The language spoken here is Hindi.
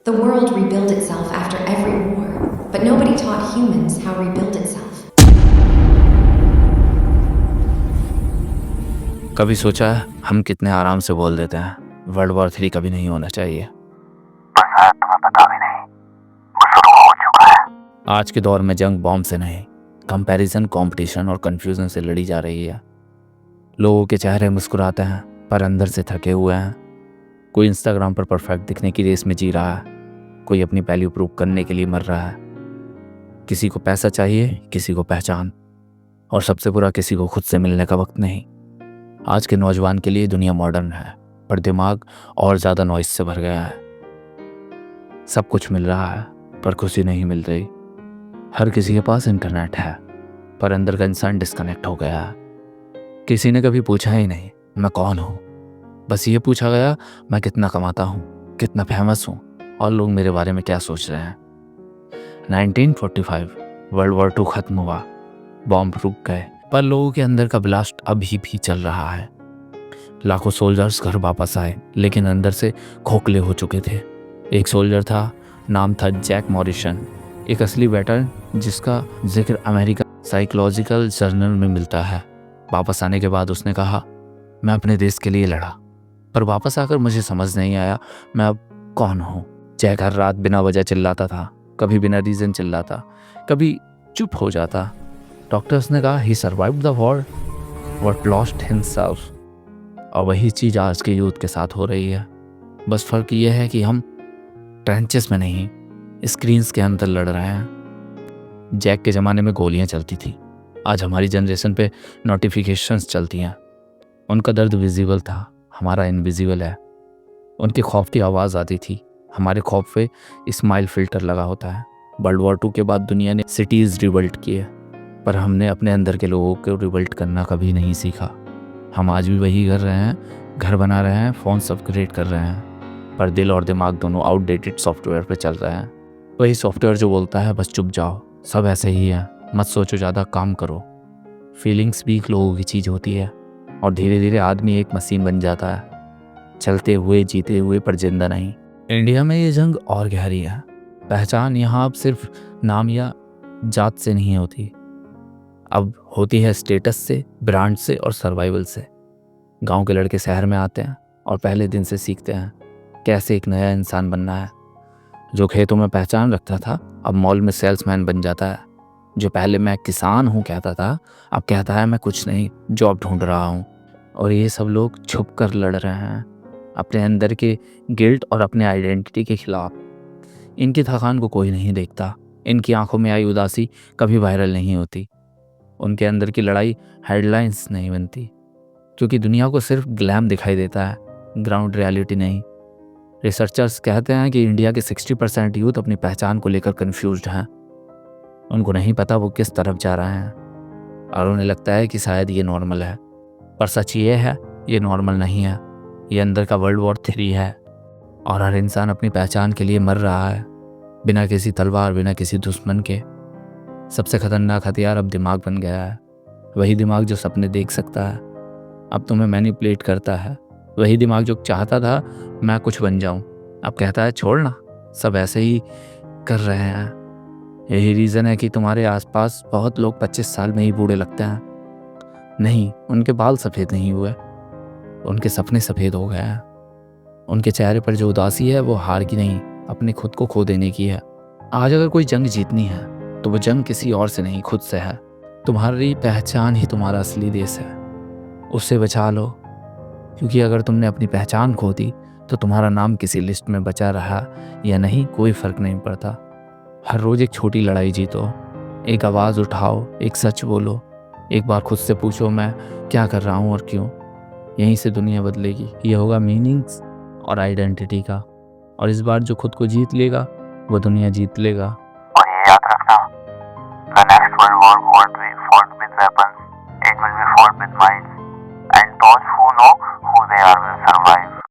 The world rebuilt itself after every war, but nobody taught humans how to rebuild itself. कभी सोचा है हम कितने आराम से बोल देते हैं वर्ल्ड वॉर 3 कभी नहीं होना चाहिए, पर शायद तुम्हें पता भी नहीं वो शुरू हो चुका है। आज के दौर में जंग बॉम्ब से नहीं, कंपैरिजन, कंपटीशन और कंफ्यूजन से लड़ी जा रही है। लोगों के चेहरे मुस्कुराते हैं पर अंदर से थके हुए हैं। कोई इंस्टाग्राम पर परफेक्ट दिखने की रेस में जी रहा है, कोई अपनी वैल्यू प्रूव करने के लिए मर रहा है। किसी को पैसा चाहिए, किसी को पहचान, और सबसे बुरा किसी को खुद से मिलने का वक्त नहीं। आज के नौजवान के लिए दुनिया मॉडर्न है, पर दिमाग और ज़्यादा नॉइस से भर गया है। सब कुछ मिल रहा है पर खुशी नहीं मिल रही। हर किसी के पास इंटरनेट है पर अंदर का इंसान डिस्कनेक्ट हो गया है। किसी ने कभी पूछा ही नहीं मैं कौन हूँ, बस ये पूछा गया मैं कितना कमाता हूँ, कितना फेमस हूँ और लोग मेरे बारे में क्या सोच रहे हैं। 1945 वर्ल्ड वॉर 2 खत्म हुआ, बॉम्ब रुक गए, पर लोगों के अंदर का ब्लास्ट अभी भी चल रहा है। लाखों सोल्जर्स घर वापस आए लेकिन अंदर से खोखले हो चुके थे। एक सोल्जर था, नाम था जैक मॉरिसन, एक असली वेटरन जिसका जिक्र अमेरिका साइकोलॉजिकल जर्नल में मिलता है। वापस आने के बाद उसने कहा मैं अपने देश के लिए लड़ा, पर वापस आकर मुझे समझ नहीं आया मैं अब कौन हूँ। जैक हर रात बिना वजह चिल्लाता था, कभी बिना रीज़न चिल्लाता, कभी चुप हो जाता। डॉक्टर्स ने कहा ही survived the war but lost himself. और वही चीज़ आज के यूथ के साथ हो रही है। बस फ़र्क ये है कि हम ट्रेंचेस में नहीं, स्क्रीन्स के अंदर लड़ रहे हैं। जैक के ज़माने में गोलियां चलती थी, आज हमारी जनरेशन पे नोटिफिकेशंस चलती हैं। उनका दर्द विजिबल था, हमारा इनविजिबल है। उनके खौफ की आवाज़ आती थी, हमारे खौफ पे स्माइल फिल्टर लगा होता है। वर्ल्ड वॉर 2 के बाद दुनिया ने सिटीज़ रिवल्ट किए, पर हमने अपने अंदर के लोगों को रिवल्ट करना कभी नहीं सीखा। हम आज भी वही कर रहे हैं, घर बना रहे हैं, फ़ोन अपग्रेड कर रहे हैं, पर दिल और दिमाग दोनों आउटडेटेड सॉफ्टवेयर पे चल रहे हैं। वही सॉफ्टवेयर जो बोलता है बस चुप जाओ, सब ऐसे ही है, मत सोचो, ज़्यादा काम करो। फीलिंग्स भी एक लोगों की चीज़ होती है और धीरे धीरे आदमी एक मशीन बन जाता है, चलते हुए जीते हुए पर जिंदा नहीं। इंडिया में ये जंग और गहरी है। पहचान यहाँ अब सिर्फ नाम या जात से नहीं होती, अब होती है स्टेटस से, ब्रांड से और सर्वाइवल से। गांव के लड़के शहर में आते हैं और पहले दिन से सीखते हैं कैसे एक नया इंसान बनना है। जो खेतों में पहचान रखता था अब मॉल में सेल्समैन बन जाता है। जो पहले मैं किसान हूँ कहता था अब कहता है मैं कुछ नहीं, जॉब ढूंढ रहा हूँ। और ये सब लोग छुप कर लड़ रहे हैं अपने अंदर के गिल्ट और अपने आइडेंटिटी के खिलाफ। इनकी थकान को कोई नहीं देखता, इनकी आंखों में आई उदासी कभी वायरल नहीं होती। उनके अंदर की लड़ाई हेडलाइंस नहीं बनती, क्योंकि दुनिया को सिर्फ ग्लैम दिखाई देता है, ग्राउंड रियलिटी नहीं। रिसर्चर्स कहते हैं कि इंडिया के 60% यूथ अपनी पहचान को लेकर कंफ्यूज्ड हैं। उनको नहीं पता वो किस तरफ जा रहे हैं और उन्हें लगता है कि शायद ये नॉर्मल है, पर सच ये है ये नॉर्मल नहीं है। ये अंदर का वर्ल्ड वॉर 3 है और हर इंसान अपनी पहचान के लिए मर रहा है, बिना किसी तलवार, बिना किसी दुश्मन के। सबसे खतरनाक हथियार अब दिमाग बन गया है। वही दिमाग जो सपने देख सकता है अब तुम्हें मैनिपुलेट करता है। वही दिमाग जो चाहता था मैं कुछ बन जाऊं अब कहता है छोड़ना, सब ऐसे ही कर रहे हैं। यही रीज़न है कि तुम्हारे आसपास बहुत लोग 25 साल में ही बूढ़े लगते हैं। नहीं, उनके बाल सफ़ेद नहीं हुए, उनके सपने सफ़ेद हो गए हैं। उनके चेहरे पर जो उदासी है वो हार की नहीं, अपने खुद को खो देने की है। आज अगर कोई जंग जीतनी है तो वो जंग किसी और से नहीं, खुद से है। तुम्हारी पहचान ही तुम्हारा असली देश है, उससे बचा लो, क्योंकि अगर तुमने अपनी पहचान खो दी तो तुम्हारा नाम किसी लिस्ट में बचा रहा या नहीं कोई फ़र्क नहीं पड़ता। हर रोज़ एक छोटी लड़ाई जीतो, एक आवाज़ उठाओ, एक सच बोलो, एक बार खुद से पूछो मैं क्या कर रहा हूँ और क्यों। यहीं से दुनिया बदलेगी। ये होगा मीनिंग्स और आइडेंटिटी का, और इस बार जो खुद को जीत लेगा वो दुनिया जीत लेगा। और ये याद रखना, the next world war won't be fought with weapons, it will be fought with mind.